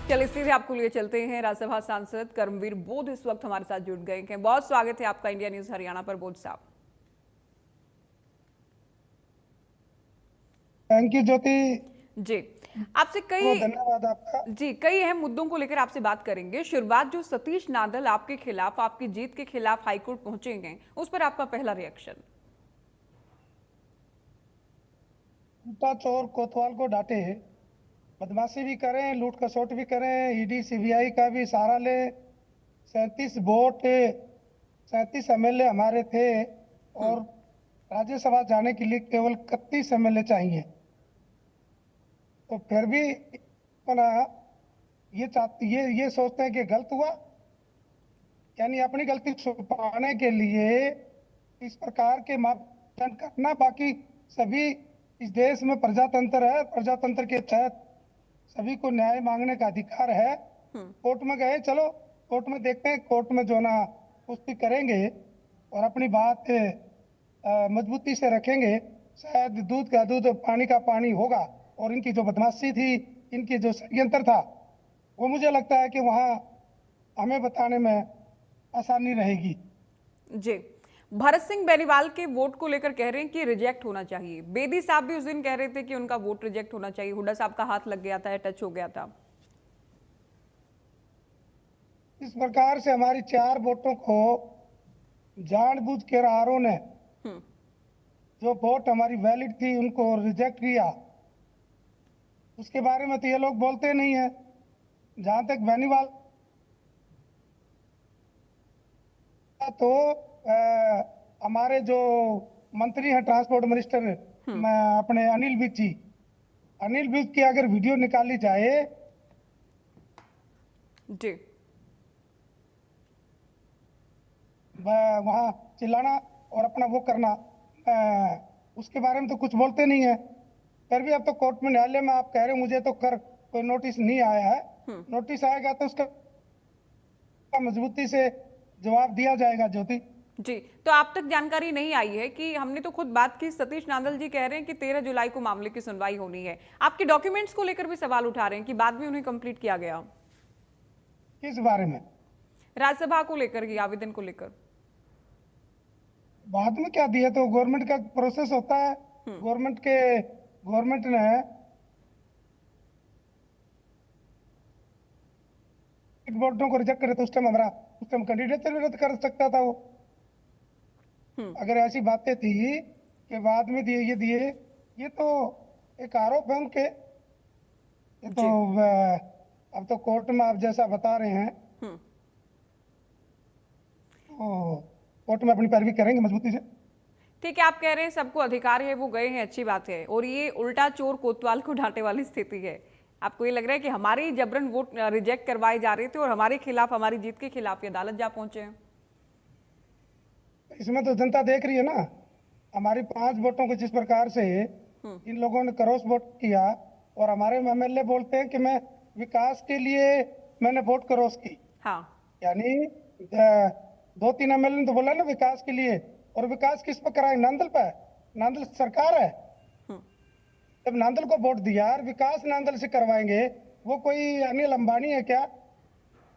चलिए सीधे आपको लिए चलते हैं। राज्यसभा सांसद कर्मवीर बोध इस वक्त हमारे साथ जुड़ गए हैं। बहुत स्वागत है आपका इंडिया न्यूज हरियाणा पर बोध साहब। थैंक यू ज्योति। जी, आपसे कई धन्यवाद आपका। कई अहम मुद्दों को लेकर आपसे बात करेंगे। शुरुआत जो सतीश नादल आपके खिलाफ, आपकी जीत के खिलाफ हाईकोर्ट पहुंचे हैं, उस पर आपका पहला रिएक्शन। लूटा चोर कोतवाल को डांटे, बदमाशी भी करें, लूट खसोट भी करें, ईडी सीबीआई का भी सहारा ले। 37 एमएलए हमारे थे और राज्यसभा जाने के लिए केवल 31 एमएलए चाहिए। तो फिर भी ना ये सोचते हैं कि गलत हुआ, यानी अपनी गलती छुपाने के लिए इस प्रकार के मापदंड करना। बाकी सभी इस देश में प्रजातंत्र है, प्रजातंत्र के तहत सभी को न्याय मांगने का अधिकार है। कोर्ट में गए, चलो कोर्ट में देखते हैं, कोर्ट में जो ना पुष्टि करेंगे और अपनी बात मजबूती से रखेंगे, शायद दूध का दूध और पानी का पानी होगा। और इनकी जो बदमाशी थी, इनकी जो षड्यंत्र था, वो मुझे लगता है कि वहाँ हमें बताने में आसानी रहेगी। जी, भरत सिंह बेनीवाल के वोट को लेकर कह रहे हैं कि रिजेक्ट होना चाहिए। बेदी साहब भी उस दिन कह रहे थे कि उनका वोट रिजेक्ट होना चाहिए। हुड्डा साहब का हाथ लग गया था, टच हो गया था। इस प्रकार से हमारी 4 वोटों को जानबूझ कर आरओ ने, जो वोट हमारी वैलिड थी, उनको रिजेक्ट किया। उसके बारे में तो ये लोग बोलते नहीं है। जहां तक बेनीवाल तो हमारे जो मंत्री हैं, ट्रांसपोर्ट मिनिस्टर अपने अनिल विज जी, अनिल विज की अगर वीडियो निकाली जाए जी, वहाँ चिल्लाना और अपना वो करना, उसके बारे में तो कुछ बोलते नहीं है। फिर भी अब तो कोर्ट में, न्यायालय में आप कह रहे हो, मुझे तो कोई नोटिस नहीं आया है। नोटिस आएगा तो उसका मजबूती से जवाब दिया जाएगा। ज्योति जी, तो आप तक जानकारी नहीं आई है कि हमने तो खुद बात की, सतीश नादल जी कह रहे हैं कि 13 जुलाई को मामले की सुनवाई होनी है। आपके डॉक्यूमेंट्स को लेकर भी सवाल उठा रहे हैं कि बाद में उन्हें कंप्लीट किया गया। किस बारे में? राज्यसभा को लेकर के आवेदन को लेकर। बाद में क्या दिया, तो गवर्नमेंट का प्रोसेस होता है। गवर्नमेंट ने वोटों को रिजेक्ट करे तो उस टाइम कैंडिडेट रद्द कर सकता था वो। अगर ऐसी बातें थी कि बाद में दिए, ये तो एक आरोप है उनके। ये तो अब तो कोर्ट में आप जैसा बता रहे हैं, तो कोर्ट में अपनी पैरवी करेंगे मजबूती से। ठीक है, आप कह रहे हैं सबको अधिकार है, वो गए हैं, अच्छी बात है। और ये उल्टा चोर कोतवाल को डांटे वाली स्थिति है। आपको ये लग रहा है कि हमारे जबरन वोट रिजेक्ट करवाए जा रहे थे और हमारे खिलाफ, हमारी जीत के खिलाफ ये अदालत जा पहुंचे हैं। इसमें तो जनता देख रही है ना, हमारी 5 वोटों को जिस प्रकार से इन लोगों ने क्रॉस वोट किया। और हमारे एमएलए बोलते हैं कि मैं विकास के लिए मैंने वोट क्रॉस की। हाँ, यानी 2-3 एमएलए ने तो बोला ना विकास के लिए। और विकास किस पर कराए? नांदल पे। नांदल सरकार है। जब नांदल को वोट दिया और विकास नांदल से करवाएंगे, वो कोई अनिल अंबानी है क्या,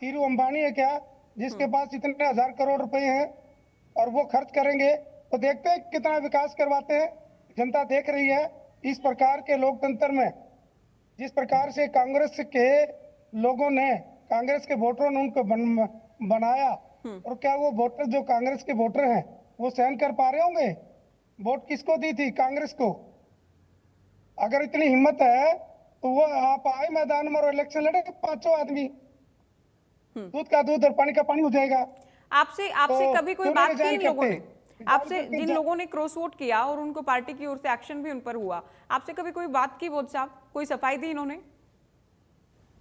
धीरू अंबानी है क्या, जिसके पास इतने 1000 करोड़ रुपए हैं और वो खर्च करेंगे? तो देखते हैं कितना विकास करवाते हैं। जनता देख रही है। इस प्रकार के लोकतंत्र में जिस प्रकार से कांग्रेस के लोगों ने, कांग्रेस के वोटरों ने उनको बनाया, और क्या वो वोटर जो कांग्रेस के वोटर हैं वो सहन कर पा रहे होंगे? वोट किसको दी थी? कांग्रेस को। अगर इतनी हिम्मत है तो वो आप आए मैदान में और इलेक्शन लड़े, 500 आदमी, दूध का दूध और पानी का पानी हो जाएगा। आपसे तो कभी कोई क्यों नहीं बात की रिजाइन इन लोगों करते? ने? आपसे जिन लोगों ने क्रॉस वोट किया और उनको पार्टी की ओर से एक्शन भी उन पर हुआ, आपसे कभी कोई बात की बोध साहब? कोई सफाई दी इन्होंने?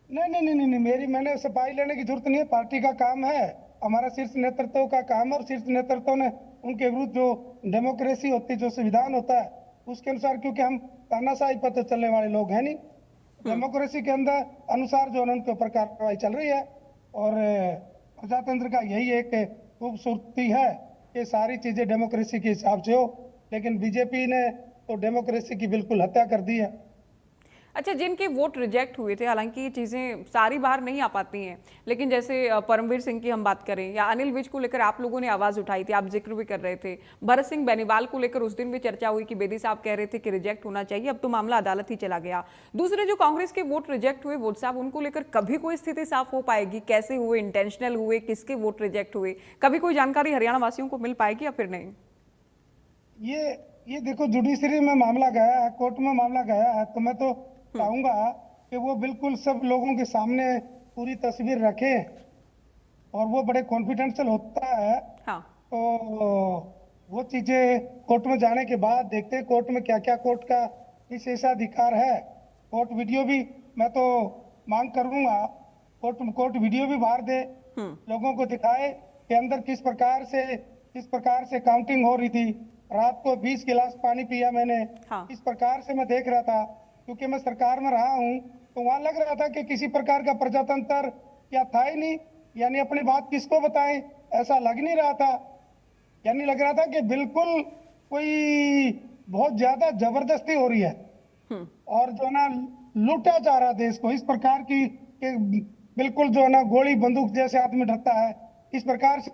नहीं, मैंने सफाई लेने की जरूरत नहीं है। पार्टी का काम है, हमारा शीर्ष नेतृत्व का काम है। और शीर्ष नेतृत्व ने उनके विरुद्ध जो डेमोक्रेसी होती है, जो संविधान होता है, उसके अनुसार, क्योंकि हम तानाशाही पर चलने वाले लोग हैं नहीं, डेमोक्रेसी के अंदर अनुसार जो उनके ऊपर कार्रवाई चल रही है। और प्रजातंत्र का यही एक खूबसूरती है कि सारी चीजें डेमोक्रेसी के हिसाब से हो। लेकिन बीजेपी ने तो डेमोक्रेसी की बिल्कुल हत्या कर दी है। अच्छा, जिनके वोट रिजेक्ट हुए थे, हालांकि ये चीज़ें सारी बाहर नहीं आ पाती हैं, लेकिन जैसे परमवीर सिंह की हम बात करें या अनिल विज को लेकर आप लोगों ने आवाज़ उठाई थी, आप जिक्र भी कर रहे थे, भरत सिंह बेनीवाल को लेकर उस दिन भी चर्चा हुई कि बेदी साहब कह रहे थे कि रिजेक्ट होना चाहिए, अब तो मामला अदालत ही चला गया। दूसरे जो कांग्रेस के वोट रिजेक्ट हुए वोट साहब, उनको लेकर कभी कोई स्थिति साफ हो पाएगी? कैसे हुए, इंटेंशनल हुए, किसके वोट रिजेक्ट हुए, कभी कोई जानकारी हरियाणा वासियों को मिल पाएगी या फिर नहीं? ये देखो, जुडिशरी में मामला गया है, कोर्ट में मामला गया है, तो मैं तो चाहूंगा कि वो बिल्कुल सब लोगों के सामने पूरी तस्वीर रखे, और वो बड़े कॉन्फिडेंशियल होता है। हाँ। तो वो चीजें कोर्ट में जाने के बाद देखते हैं कोर्ट में क्या क्या कोर्ट का विशेषाधिकार है। कोर्ट वीडियो भी मैं तो मांग करूंगा, कोर्ट वीडियो भी बाहर दे, लोगों को दिखाए कि अंदर किस प्रकार से काउंटिंग हो रही थी। रात को 20 गिलास पानी पिया मैंने। हाँ। इस प्रकार से मैं देख रहा था, क्योंकि मैं सरकार में रहा हूँ, तो वहां लग रहा था कि किसी प्रकार का प्रजातंत्र या था ही नहीं, यानी अपनी बात किसको बताएं, ऐसा लग नहीं रहा था। यानी लग रहा था कि बिल्कुल कोई बहुत ज्यादा जबरदस्ती हो रही है, और जो ना लूटा जा रहा देश को, इस प्रकार की कि बिल्कुल जो है ना गोली बंदूक जैसे आदमी डरता है, इस प्रकार से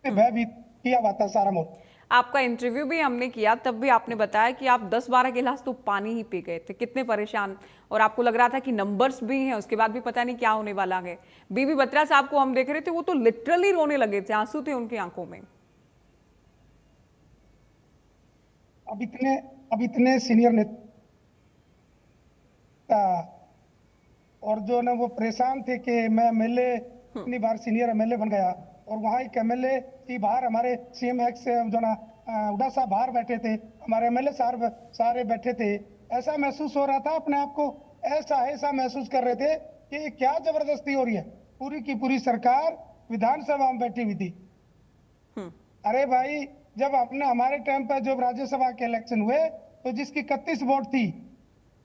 भयभीत किया हुआ था सारा मुल्क। आपका इंटरव्यू भी हमने किया, तब भी आपने बताया कि आप 10-12 गिलास तो पानी ही पी गए थे, कितने परेशान, और आपको लग रहा था कि नंबर्स भी हैं, उसके बाद भी पता नहीं क्या होने वाला है। बीबी बत्रा साहब को हम देख रहे थे, वो तो लिटरली रोने लगे थे, आंसू थे उनकी आंखों में। अब इतने सीनियर नेता और जो ना वो परेशान थे कि मैं एमएलए, इतनी बार सीनियर एमएलए बन गया, और वहाँ एक एमएलए की बाहर हमारे सीएम एक्स जो ना हुड्डा साहब बाहर बैठे थे, हमारे एमएलए सारे बैठे थे। ऐसा महसूस हो रहा था अपने आप को, ऐसा महसूस कर रहे थे कि क्या जबरदस्ती हो रही है। पूरी की पूरी सरकार विधानसभा में बैठी हुई थी। अरे भाई, जब अपने हमारे टाइम पर जब राज्यसभा के इलेक्शन हुए, तो जिसकी 31 वोट थी,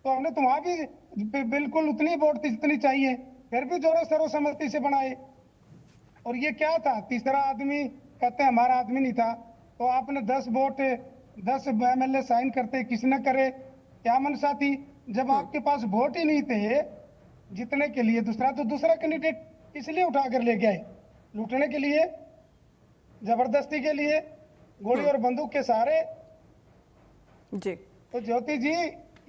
तो हमने तो वहां भी बिल्कुल उतनी वोट थी जितनी चाहिए, फिर भी जोरों सर्वसम्मति से बनाए। और ये क्या था, तीसरा आदमी कहते हैं हमारा आदमी नहीं था, तो आपने 10 वोट 10 एमएलए साइन करते, किसी न करे, क्या मनसा थी? जब आपके पास वोट ही नहीं थे जीतने के लिए, दूसरा कैंडिडेट इसलिए उठा कर ले गए, लूटने के लिए, जबरदस्ती के लिए, गोली और बंदूक के सहारे जी। तो ज्योति जी,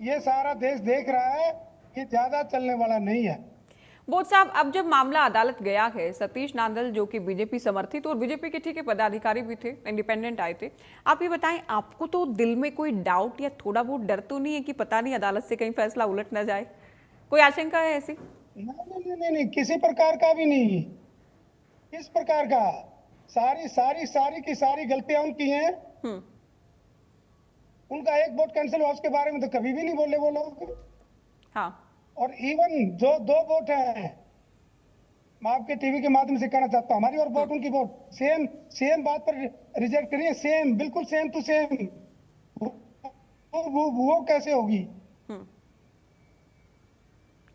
ये सारा देश देख रहा है, ये ज्यादा चलने वाला नहीं है। बोध साहब, अब जब मामला अदालत गया है, सतीश नांदल जो कि बीजेपी समर्थित और बीजेपी के ठीक है पदाधिकारी भी थे, इंडिपेंडेंट आए थे, आप ये बताएं, आपको तो दिल में कोई डाउट या थोड़ा बहुत डर तो नहीं है कि पता नहीं अदालत से कहीं फैसला उलट ना जाए? कोई आशंका है ऐसी? नहीं, किसी प्रकार का भी नहीं। किस प्रकार का? सारी की सारी गलतियां उनकी हैं। उनका एक वोट कैंसिल हुआ, उसके बारे में तो कभी भी नहीं बोले वो लोग। हाँ। और इवन जो 2 वोट है, मैं आपके टीवी के माध्यम से कहना चाहता हूँ, हमारी और वोट उनकी वोट सेम बात पर रिजेक्ट करिए, सेम, बिल्कुल सेम टू सेम। वो कैसे होगी?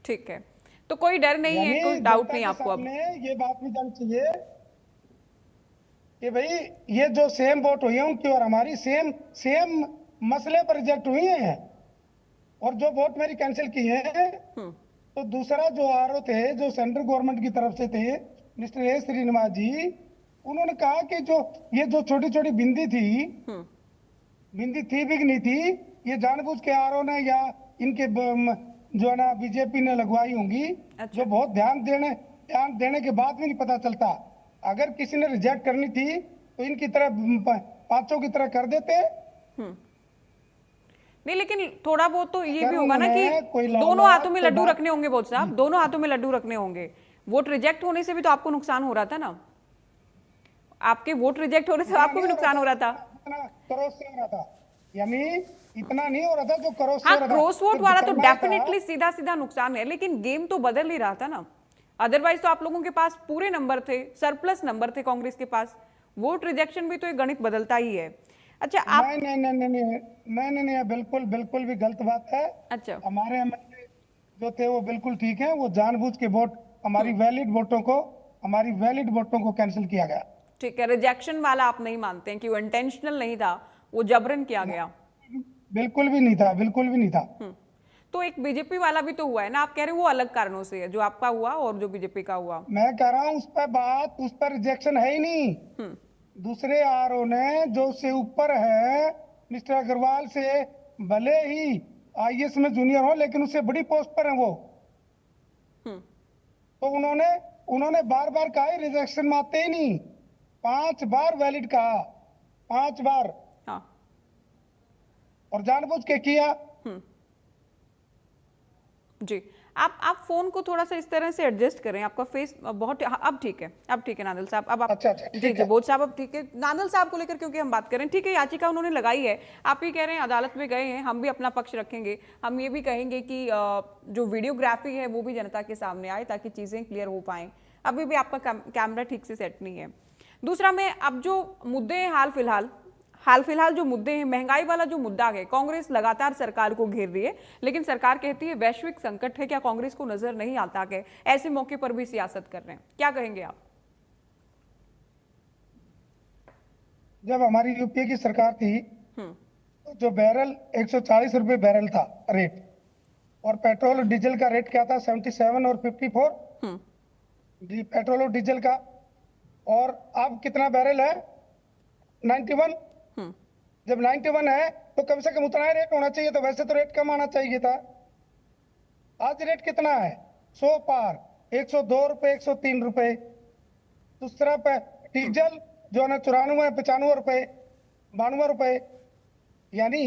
ठीक है, तो कोई डर नहीं है, कोई डाउट नहीं आपको? अब ये बात भी जाननी चाहिए कि भाई ये जो सेम वोट हुई है उनकी और हमारी सेम मसले पर रिजेक्ट हुई है, और जो वोट मेरी कैंसिल की है, तो दूसरा जो आरओ थे, जो सेंट्रल गवर्नमेंट की तरफ से थे, मिस्टर ए श्रीनिवास जी, उन्होंने कहा कि ये जो छोटी छोटी बिंदी थी भी नहीं थी, ये जानबूझ के आरओ ने या इनके जो है ना बीजेपी ने लगवाई होंगी। अच्छा। जो बहुत ध्यान देने के बाद भी नहीं पता चलता। अगर किसी ने रिजेक्ट करनी थी तो इनकी तरह 5 की तरह कर देते। नहीं, लेकिन थोड़ा बहुत तो ये भी होगा ना कि दोनों हाथों में लड्डू रखने होंगे। बोध साहब, दोनों हाथों में लड्डू रखने होंगे। वोट रिजेक्ट होने से भी तो आपको नुकसान हो रहा था ना, आपके वोट रिजेक्ट होने से आपको भी नुकसान हो रहा था। क्रॉस से हो रहा था, यानी इतना नहीं हो रहा था जो क्रॉस से हाँ, हो रहा था। क्रॉस वोट वाला तो डेफिनेटली सीधा सीधा नुकसान है, लेकिन गेम तो बदल ही रहा था ना। अदरवाइज तो आप लोगों के पास पूरे नंबर थे, सरप्लस नंबर थे कांग्रेस के पास। वोट रिजेक्शन भी तो एक गणित बदलता ही है। अच्छा, आप नहीं, बिल्कुल भी गलत बात है। अच्छा, हमारे एमएलए जो थे वो बिल्कुल ठीक है, वो जानबूझ के वोट हमारी वैलिड वोटों को कैंसिल किया गया। ठीक है, रिजेक्शन वाला आप नहीं मानते हैं कि वो इंटेंशनल नहीं था, वो जबरन किया गया? बिल्कुल भी नहीं था, बिल्कुल भी नहीं था। तो एक बीजेपी वाला भी तो हुआ है ना, आप कह रहे हो वो अलग कारणों से है, जो आपका हुआ और जो बीजेपी का हुआ। मैं कह रहा हूँ उस पर रिजेक्शन है ही नहीं। हम्म। दूसरे आरओ ने जो उससे ऊपर है, मिस्टर अग्रवाल से, भले ही आईएएस में जूनियर हो लेकिन उससे बड़ी पोस्ट पर है वो। हम्म। तो उन्होंने उन्होंने बार बार कहा रिजेक्शन में आते ही नहीं। 5 बार वैलिड कहा, 5 बार, हाँ। और जानबूझ के किया। जी, आप फोन को थोड़ा सा इस तरह से एडजस्ट करें, आपका फेस बहुत, हाँ, अब ठीक है, अब ठीक है नादल साहब, अब आप। अच्छा अच्छा, जी ठीक जी, है। बोध साहब अब ठीक है, नादल साहब को लेकर क्योंकि हम बात करें, ठीक है, याचिका उन्होंने लगाई है, आप ही कह रहे हैं अदालत में गए हैं, हम भी अपना पक्ष रखेंगे, हम ये भी कहेंगे कि जो वीडियोग्राफी है वो भी जनता के सामने आए ताकि चीजें क्लियर हो पाए। अभी भी आपका कैमरा ठीक से सेट नहीं है। दूसरा, में अब जो मुद्दे हैं हाल फिलहाल जो मुद्दे हैं, महंगाई वाला जो मुद्दा है, कांग्रेस लगातार सरकार को घेर रही है, लेकिन सरकार कहती है वैश्विक संकट है, क्या कांग्रेस को नजर नहीं आता कि ऐसे मौके पर भी सियासत कर रहे हैं? क्या कहेंगे आप? जब हमारी यूपीए की सरकार थी, हम्म। तो जो बैरल 140 रुपए बैरल था रेट, और पेट्रोल और डीजल का रेट क्या था, 77 और 54। हम्म। जी, पेट्रोल और डीजल का। और अब कितना बैरल है, 91। हम्म। जब 91 है तो कम से कम उतना ही रेट होना चाहिए था, वैसे तो रेट कम आना चाहिए था। आज रेट कितना है, 100 पार, 102 रुपए, 103 रुपए। दूसरा पे डीजल जो है ना 94, 95 रुपए, 92 रुपए। यानी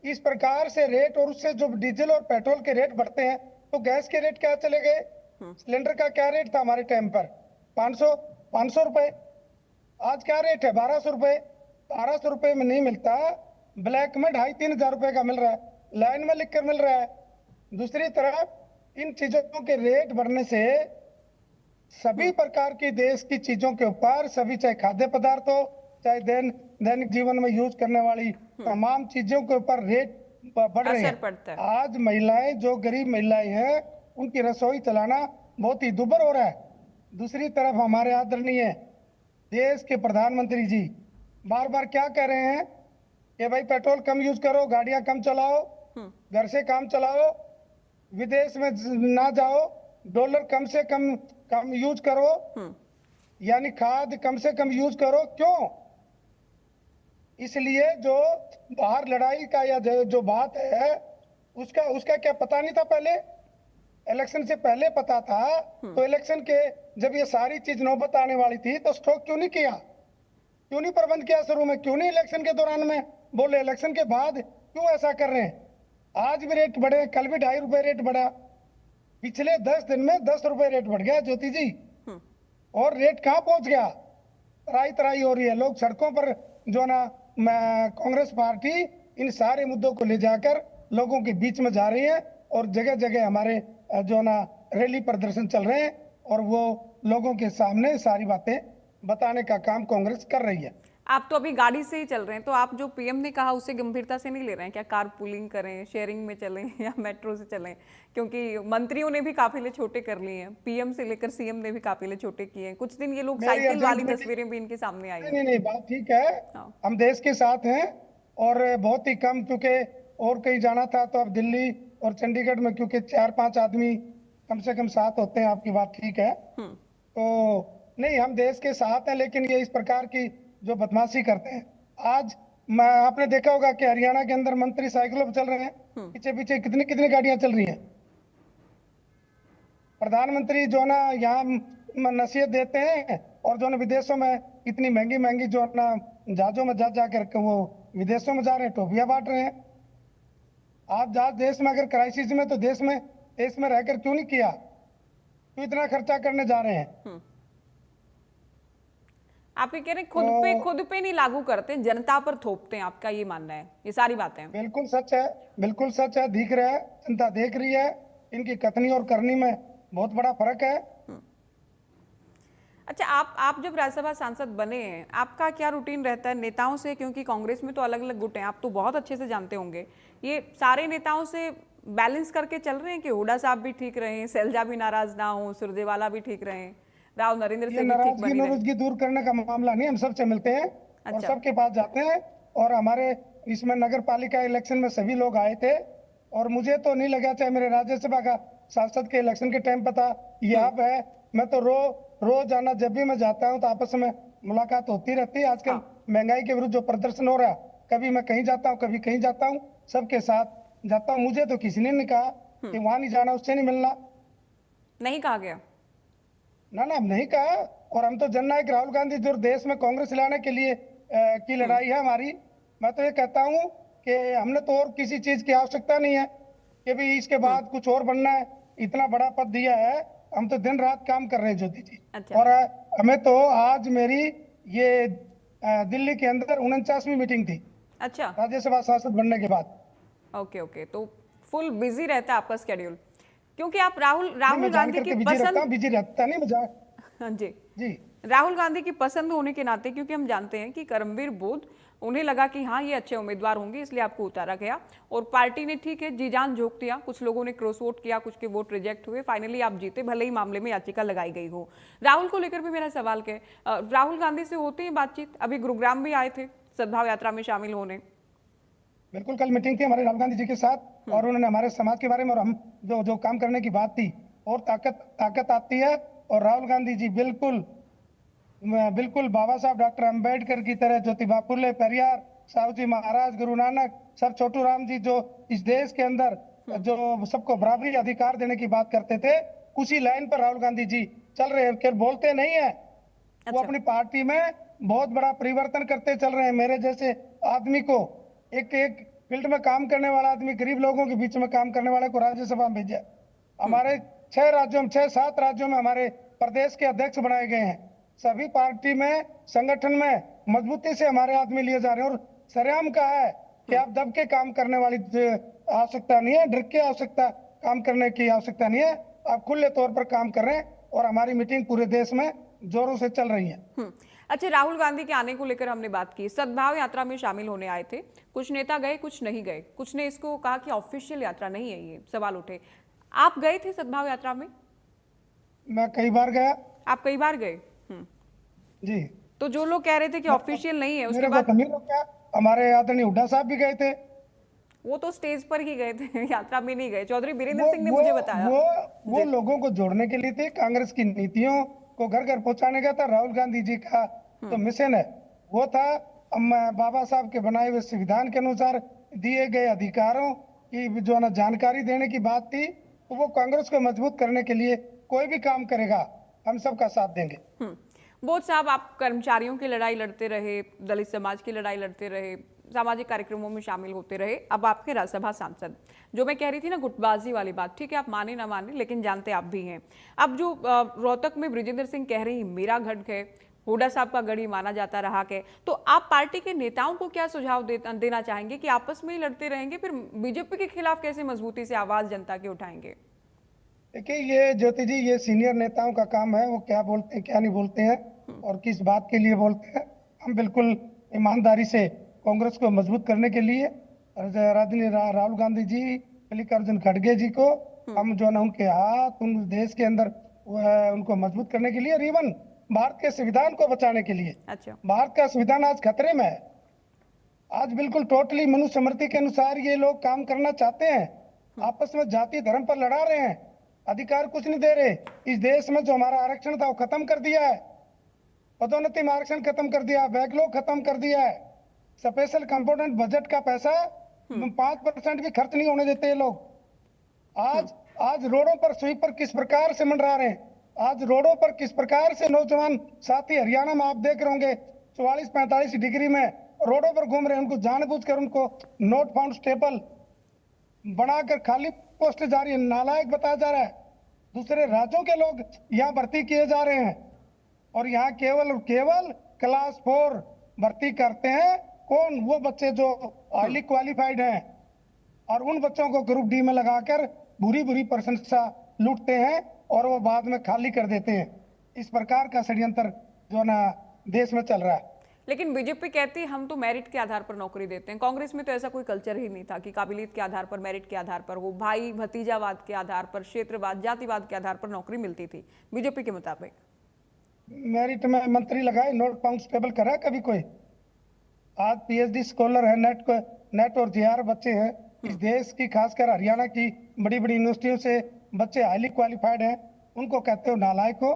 इस प्रकार से रेट, और उससे जो डीजल और पेट्रोल के रेट बढ़ते हैं, तो गैस के रेट क्या चले गए। सिलेंडर का क्या रेट था हमारे टाइम पर, 500 रुपए। आज क्या रेट है, 1200 रुपए। 1200 रुपए में नहीं मिलता, ब्लैक में 2500-3000 रुपए का मिल रहा है, लाइन में लिख कर मिल रहा है। दूसरी तरफ इन चीजों के रेट बढ़ने से सभी प्रकार की देश की चीजों के ऊपर, सभी चाहे खाद्य पदार्थ हो, चाहे दैनिक जीवन में यूज करने वाली तमाम चीजों के ऊपर रेट बढ़ रहे असर पड़ता हैं। है। आज महिलाएं, जो गरीब महिलाएं हैं, उनकी रसोई चलाना बहुत ही दुभर हो रहा है। दूसरी तरफ हमारे आदरणीय देश के प्रधानमंत्री जी बार बार क्या कह रहे हैं कि भाई पेट्रोल कम यूज करो, गाड़ियां कम चलाओ, घर से काम चलाओ, विदेश में ना जाओ, डॉलर कम से कम यूज करो, यानी खाद कम से कम यूज करो। क्यों? इसलिए जो बाहर लड़ाई का या जो बात है, उसका उसका क्या पता नहीं था पहले, इलेक्शन से पहले पता था। तो इलेक्शन के जब ये सारी चीज नौबत आने वाली थी तो स्टॉक क्यों नहीं किया, क्यों नहीं प्रबंध किया शुरू में, क्यों नहीं इलेक्शन के दौरान में बोले, इलेक्शन के बाद क्यों ऐसा कर रहे हैं। आज भी रेट बढ़े, कल भी 2.5 रुपए रेट बढ़ा, पिछले 10 दिन में 10 रुपए रेट बढ़ गया ज्योति जी। और रेट कहाँ पहुंच गया, तराई तराई हो रही है। लोग सड़कों पर जो ना कांग्रेस पार्टी इन सारे मुद्दों को ले जाकर लोगों के बीच में जा रही है, और जगह जगह हमारे जो ना रैली प्रदर्शन चल रहे हैं, और वो लोगों के सामने सारी बातें बताने का काम कांग्रेस कर रही है। आप तो अभी गाड़ी से ही चल रहे हैं, तो आप जो पीएम ने कहा उसे गंभीरता से नहीं ले रहे हैं क्या? कार पूलिंग करें, शेयरिंग में चलें या मेट्रो से चलें? क्योंकि मंत्रियों ने भी काफिले छोटे कर लिए हैं, पीएम से लेकर सीएम ने भी काफिले छोटे किए हैं। कुछ दिन ये लोग साइकिल वाली तस्वीरें भी इनके सामने आई हैं। नहीं, बात ठीक है। हाँ। हम देश के साथ हैं, और बहुत ही कम, क्योंकि और कहीं जाना था तो अब दिल्ली और चंडीगढ़ में क्योंकि 4-5 आदमी कम से कम साथ होते हैं, आपकी बात ठीक है। तो नहीं, हम देश के साथ हैं, लेकिन ये इस प्रकार की जो बदमाशी करते हैं, आज आपने देखा होगा कि हरियाणा के अंदर मंत्री साइकिलों पर चल रहे हैं, पीछे पीछे कितनी कितनी गाड़ियां चल रही हैं। प्रधानमंत्री जो ना यहाँ नसीहत देते हैं, और जो ना विदेशों में इतनी महंगी महंगी जो ना जहाजों में जा जाकर वो विदेशों में जा रहे हैं, टोपियां बांट रहे हैं। आप जहाँ देश में अगर क्राइसिस में, तो देश में रहकर क्यों नहीं किया, क्यों इतना खर्चा करने जा रहे हैं। आप ये कह रहे हैं खुद पे नहीं लागू करते, जनता पर थोपते हैं, आपका ये मानना है? ये सारी बातें बिल्कुल सच है, बिल्कुल सच है, दिख रहा है, जनता देख रही है, इनकी कथनी और करनी में बहुत बड़ा फर्क है। अच्छा, आप जब राज्यसभा सांसद बने हैं, आपका क्या रूटीन रहता है नेताओं से? क्योंकि कांग्रेस में तो अलग अलग गुट हैं, आप तो बहुत अच्छे से जानते होंगे, ये सारे नेताओं से बैलेंस करके चल रहे हैं कि हुड्डा साहब भी ठीक रहे, शैलजा भी नाराज ना हो, सुरजेवाला भी ठीक रहे, राव नरेंद्र से भी ठीक बनी रहे? नाराजगी दूर करने का मामला नहीं, हम सबसे मिलते हैं। अच्छा। और सबके पास जाते हैं, और हमारे इसमें नगर पालिका इलेक्शन में सभी लोग आए थे और मुझे तो नहीं लगा, चाहे मेरे राज्यसभा का सांसद के इलेक्शन के टाइम पता ये आप है, मैं तो रोज आना, जब भी मैं जाता हूँ तो आपस में मुलाकात होती रहती है। आजकल हाँ। महंगाई के विरुद्ध जो प्रदर्शन हो रहा है, कभी मैं कहीं जाता हूँ कभी कहीं जाता हूँ, सबके साथ जाता हूँ। मुझे तो किसी ने नहीं कहा कि वहां नहीं जाना, उससे नहीं मिलना, नहीं कहा गया। ना ना नहीं कहा। और हम तो जननायक राहुल गांधी जो देश में कांग्रेस लाने के लिए की लड़ाई है हमारी। मैं तो ये कहता हूँ कि हमने तो और किसी चीज की आवश्यकता नहीं है कि भी इसके बाद कुछ और बनना है, इतना बड़ा पद दिया है, हम तो दिन रात काम कर रहे हैं ज्योति जी। अच्छा। और हमें तो आज मेरी ये दिल्ली के अंदर 49वीं मीटिंग थी अच्छा। राज्यसभा सांसद बनने के बाद। ओके ओके, तो फुल बिजी रहता है आपका स्केड्यूल, क्योंकि आप नहीं, राहुल मैं जान गांधी की करके बिजी रहता हूँ, पसंद। बिजी रहता नहीं मैं हाँ जी। जी। राहुल गांधी की पसंद होने के नाते, क्योंकि हम जानते हैं कि करमवीर बोध, उन्हें लगा कि हाँ ये अच्छे उम्मीदवार होंगे, इसलिए आपको उतारा गया और पार्टी ने ठीक है जी जान झोंक दिया। कुछ लोगों ने क्रॉस वोट किया, कुछ के वोट रिजेक्ट हुए, फाइनली आप जीते, भले ही मामले में याचिका लगाई गई हो। राहुल को लेकर भी मेरा सवाल है, राहुल गांधी से होती है बातचीत? अभी गुरुग्राम भी आए थे सद्भाव यात्रा में शामिल होने। बिल्कुल, कल मीटिंग थी हमारे राहुल गांधी जी के साथ और उन्होंने हमारे समाज के बारे में और हम जो जो काम करने की बात थी, और ताकत आती है। और राहुल गांधी जी बिल्कुल बाबा साहब डॉक्टर अंबेडकर की तरह, ज्योतिबा फुले, पेरियार, साहू जी महाराज, गुरु नानक, सर छोटू राम जी, जो इस देश के अंदर जो सबको बराबरी अधिकार देने की बात करते थे, उसी लाइन पर राहुल गांधी जी चल रहे हैं। केवल बोलते नहीं है, वो अच्छा। अपनी पार्टी में बहुत बड़ा परिवर्तन करते चल रहे हैं। मेरे जैसे आदमी को, एक एक फील्ड में काम करने वाला आदमी, गरीब लोगों के बीच में काम करने वाले को राज्यसभा में भेजा। हमारे 6 7 राज्यों में हमारे प्रदेश के अध्यक्ष बनाए गए हैं। सभी पार्टी में, संगठन में मजबूती से हमारे आदमी लिए जा रहे हैं। और सरेआम कहा है कि आप दब के काम करने वाली आवश्यकता नहीं है, डर के आवश्यकता काम करने की आवश्यकता नहीं है, आप खुले तौर पर काम कर रहे हैं। और हमारी मीटिंग पूरे देश में जोरों से चल रही है। अच्छा, राहुल गांधी के आने को लेकर हमने बात की, सद्भाव यात्रा में शामिल होने आए थे, कुछ नेता गए कुछ नहीं गए, कुछ ने इसको कहा कि ऑफिशियल यात्रा नहीं है, ये सवाल उठे। आप गए थे सद्भाव यात्रा में? मैं कई बार गया आप कई बार गए? जी। तो जो लोग कह रहे थे कि ऑफिशियल नहीं है, उसके मेरे को बाद तो नहीं रोका, हमारे आदरणीय हुड्डा साहब भी गए थे। वो तो स्टेज पर ही गए थे यात्रा में नहीं गए, चौधरी बीरेंद्र वो सिंह ने वो मुझे बताया। वो जी। लोगों को जोड़ने के लिए थे, कांग्रेस की नीतियों को घर घर पहुंचाने का था। राहुल गांधी जी का तो मिशन है वो था, बाबा साहब के बनाए हुए संविधान के अनुसार दिए गए अधिकारों की जो ना जानकारी देने की बात थी। तो वो कांग्रेस को मजबूत करने के लिए कोई भी काम करेगा, हम सबका साथ देंगे। बोध साहब, आप कर्मचारियों की लड़ाई लड़ते रहे, दलित समाज की लड़ाई लड़ते रहे, सामाजिक कार्यक्रमों में शामिल होते रहे, अब आपके राज्यसभा सांसद। जो मैं कह रही थी ना गुटबाजी वाली बात, ठीक है आप माने ना माने, लेकिन जानते आप भी हैं। अब जो रोहतक में बृजेंद्र सिंह कह रही हैं मेरा गढ़ है, हुड्डा साहब का गढ़ ही माना जाता रहा है, तो आप पार्टी के नेताओं को क्या सुझाव देना चाहेंगे कि आपस में ही लड़ते रहेंगे, फिर बीजेपी के खिलाफ कैसे मजबूती से आवाज जनता की उठाएंगे? देखिए ये ज्योति जी, ये सीनियर नेताओं का काम है, वो क्या बोलते हैं क्या नहीं बोलते हैं और किस बात के लिए बोलते हैं। हम बिल्कुल ईमानदारी से कांग्रेस को मजबूत करने के लिए राहुल गांधी जी, मल्लिकार्जुन खड़गे जी को हम जो है उनके हाथ, उन देश के अंदर उनको मजबूत करने के लिए, और इवन भारत के संविधान को बचाने के लिए। अच्छा। भारत का संविधान आज खतरे में है। आज बिल्कुल टोटली मनुस्मृति के अनुसार ये लोग काम करना चाहते हैं, आपस में जाति धर्म पर लड़ा रहे हैं, अधिकार कुछ नहीं दे रहे। इस देश में जो हमारा आरक्षण था वो खत्म कर दिया है, पदोन्नति में आरक्षण खत्म कर दिया, बैकलॉग खत्म कर दिया है, स्पेशल कंपोनेंट बजट का पैसा 5% भी खर्च नहीं होने देते ये लोग। आज रोडों पर स्वीपर किस प्रकार से मंडरा रहे हैं, आज रोडों पर किस प्रकार से नौजवान साथी, हरियाणा में आप देख रहे होंगे 44-45 डिग्री में रोडों पर घूम रहे हैं, उनको जानबूझकर उनको नोट फाउंड स्टेपल बनाकर खाली पोस्ट जारी है, नालायक बताया जा रहा है। दूसरे राज्यों के लोग यहाँ भर्ती किए जा रहे हैं और यहाँ केवल क्लास 4 भर्ती करते हैं। कौन? वो बच्चे जो हाईली क्वालिफाइड हैं, और उन बच्चों को ग्रुप डी में लगाकर बुरी प्रशंसा लूटते हैं और वो बाद में खाली कर देते हैं। इस प्रकार का षड्यंत्र जो ना देश में चल रहा है। लेकिन बीजेपी कहती है हम तो मेरिट के आधार पर नौकरी देते हैं। कांग्रेस में तो ऐसा कोई कल्चर ही नहीं था कि काबिलियत के आधार पर, मेरिट के आधार पर हो, भाई भतीजावाद के आधार पर, क्षेत्रवाद, जातिवाद के आधार पर नौकरी मिलती थी। बीजेपी के मुताबिक मेरिट में मंत्री लगाए, नोट कांस्टेबल करा कभी कोई? आज पीएचडी स्कॉलर है, नेट और जेआर बच्चे हैं इस देश की, खासकर हरियाणा की बड़ी बड़ी यूनिवर्सिटियों से बच्चे हाईली क्वालिफाइड हैं, उनको कहते हो नालायक हो।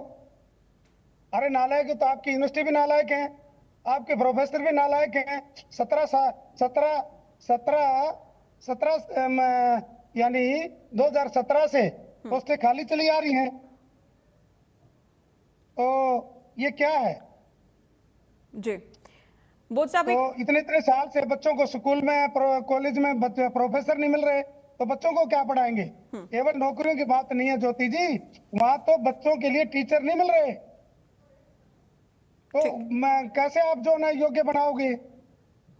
अरे नालायक हो तो आपकी यूनिवर्सिटी भी नालायक है, आपके प्रोफेसर भी नालायक हैं। 17 यानी 2017 से पोस्टें खाली चली आ रही हैं, तो ये क्या है? जी बोध साहब, तो इतने इतने साल से बच्चों को स्कूल में कॉलेज में प्रोफेसर नहीं मिल रहे, तो बच्चों को क्या पढ़ाएंगे? केवल नौकरियों की बात नहीं है ज्योति जी, वहां तो बच्चों के लिए टीचर नहीं मिल रहे, तो कैसे आप जो ना योग्य बनाओगे?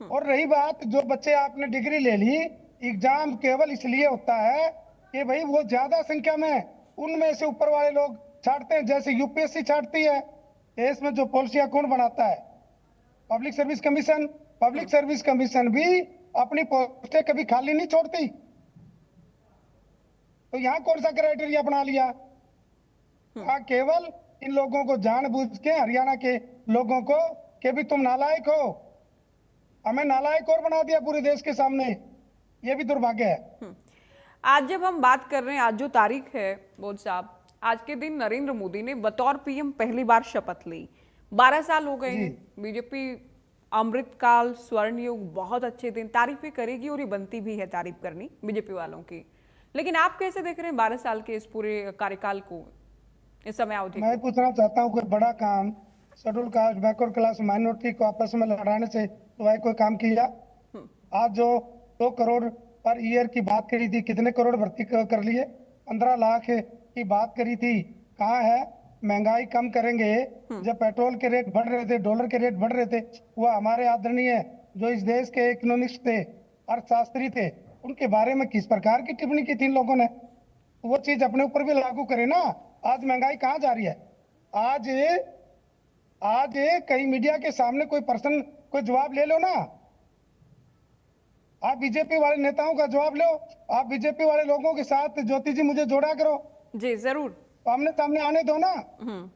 और रही बात, जो बच्चे आपने डिग्री ले ली, एग्जाम केवल इसलिए होता है कि भाई वो ज्यादा संख्या में उनमें से ऊपर वाले लोग छाटते हैं, जैसे यूपीएससी छाटती है। देश में जो पॉलिसियां कौन बनाता है? Public service commission. Public service commission भी अपनी पोस्टें कभी खाली नहीं छोड़ती, तो यहाँ कौन सा क्राइटेरिया बना लिया? केवल इन लोगों को जानबूझ के, हरियाणा के लोगों को, कि भी तुम नालायक हो, हमें नालायक और बना दिया पूरे देश के सामने। ये भी दुर्भाग्य है। आज जब हम बात कर रहे हैं, आज जो तारीख है बोध साहब, आज के दिन नरेंद्र मोदी ने बतौर पीएम पहली बार शपथ ली। 12 साल हो गए हैं। बीजेपी अमृतकाल, स्वर्ण युग, बहुत अच्छे दिन, तारीफें करेगी और ये बनती भी है तारीफ करनी बीजेपी वालों की। लेकिन आप कैसे देख रहे हैं 12 साल के इस पूरे कार्यकाल को, इस समय अवधि? मैं पूछना चाहता हूँ, कोई बड़ा काम schedule caste, backward class, minority को आपस में लड़ाने से तो कोई काम किया? आज जो 2 करोड़ पर ईयर की बात करी थी, कितने करोड़ भर्ती कर लिए? 15 लाख की बात करी थी, कहाँ है? महंगाई कम करेंगे। जब पेट्रोल के रेट बढ़ रहे थे, डॉलर के रेट बढ़ रहे थे, वह हमारे आदरणीय जो इस देश के इकोनॉमिस्ट थे, अर्थशास्त्री थे, उनके बारे में किस प्रकार की टिप्पणी की थी इन लोगों ने? वो चीज अपने ऊपर भी लागू करे ना। आज महंगाई कहाँ जा रही है? आज कहीं मीडिया के सामने कोई पर्सन कोई जवाब ले लो ना। आप बीजेपी वाले नेताओं का जवाब लो, आप बीजेपी वाले लोगों के साथ ज्योति जी मुझे जोड़ा करो। जी जरूर, आमने सामने आने दो ना।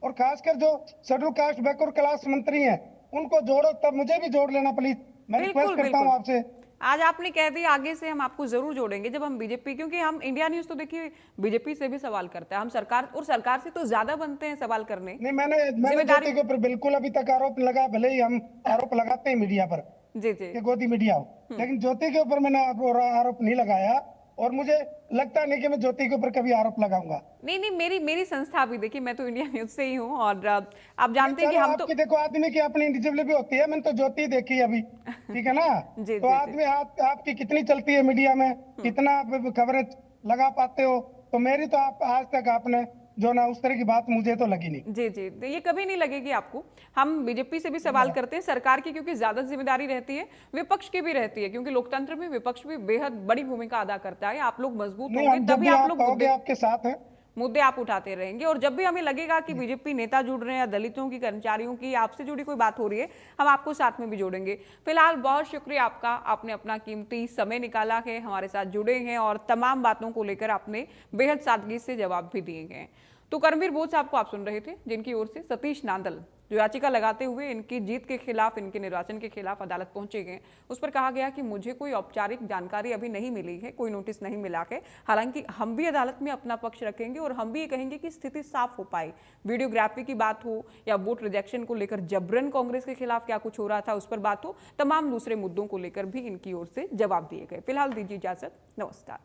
और खासकर जो शेड्यूल कास्ट, बैकवर्ड क्लास मंत्री हैं, उनको जोड़ो, तब मुझे भी जोड़ लेना प्लीज। मैं रिक्वेस्ट करता हूँ आपसे। आज आपने कह दिया, आगे से हम आपको जरूर जोड़ेंगे जब हम बीजेपी, क्योंकि हम इंडिया न्यूज तो देखिए बीजेपी से भी सवाल करता है, हम सरकार और सरकार से तो ज्यादा बनते हैं सवाल करने। नहीं, मैंने ज्योति के ऊपर बिल्कुल अभी तक आरोप लगा, भले ही हम आरोप लगाते हैं मीडिया पर, जी जी, कि गोदी मीडिया हो, लेकिन ज्योति के ऊपर मैंने आरोप नहीं लगाया, और मुझे लगता नहीं कि मैं ज्योति के ऊपर कभी आरोप लगाऊंगा। नहीं, मेरी संस्था भी देखिए, मैं तो इंडिया न्यूज से ही हूँ, और आप जानते हैं कि हम तो देखो, आदमी की अपनी इंडिविजुअल भी होती है। मैंने तो ज्योति देखी अभी, ठीक है ना? जी, तो आदमी आपकी कितनी चलती है मीडिया में, कितना खबरें लगा पाते हो, तो मेरी तो आप आज तक आपने जो ना उस तरह की बात मुझे तो लगी नहीं। जी जी, ये कभी नहीं लगेगी आपको। हम बीजेपी से भी सवाल करते हैं, सरकार की क्योंकि ज्यादा जिम्मेदारी रहती है, विपक्ष की भी रहती है, क्योंकि लोकतंत्र में विपक्ष भी बेहद बड़ी भूमिका अदा करता है। आप लोग मजबूत होंगे तभी आप लोग आपके साथ हैं, मुद्दे आप उठाते रहेंगे, और जब भी हमें लगेगा कि बीजेपी नेता जुड़ रहे हैं या दलितों की, कर्मचारियों की, आपसे जुड़ी कोई बात हो रही है, हम आपको साथ में भी जोड़ेंगे। फिलहाल बहुत शुक्रिया आपका, आपने अपना कीमती समय निकाला है, हमारे साथ जुड़े हैं और तमाम बातों को लेकर आपने बेहद सादगी से जवाब भी दिए हैं। तो कर्मवीर बोध साहब को आप सुन रहे थे, जिनकी ओर से सतीश नांदल जो याचिका लगाते हुए इनकी जीत के खिलाफ, इनके निर्वाचन के खिलाफ अदालत पहुंचे गए, उस पर कहा गया कि मुझे कोई औपचारिक जानकारी अभी नहीं मिली है, कोई नोटिस नहीं मिला है। हालांकि हम भी अदालत में अपना पक्ष रखेंगे और हम भी ये कहेंगे कि स्थिति साफ हो पाए। वीडियोग्राफी की बात हो या वोट रिजेक्शन को लेकर जबरन कांग्रेस के खिलाफ क्या कुछ हो रहा था उस पर बात हो, तमाम दूसरे मुद्दों को लेकर भी इनकी ओर से जवाब दिए गए। फिलहाल दीजिए इजाजत, नमस्कार।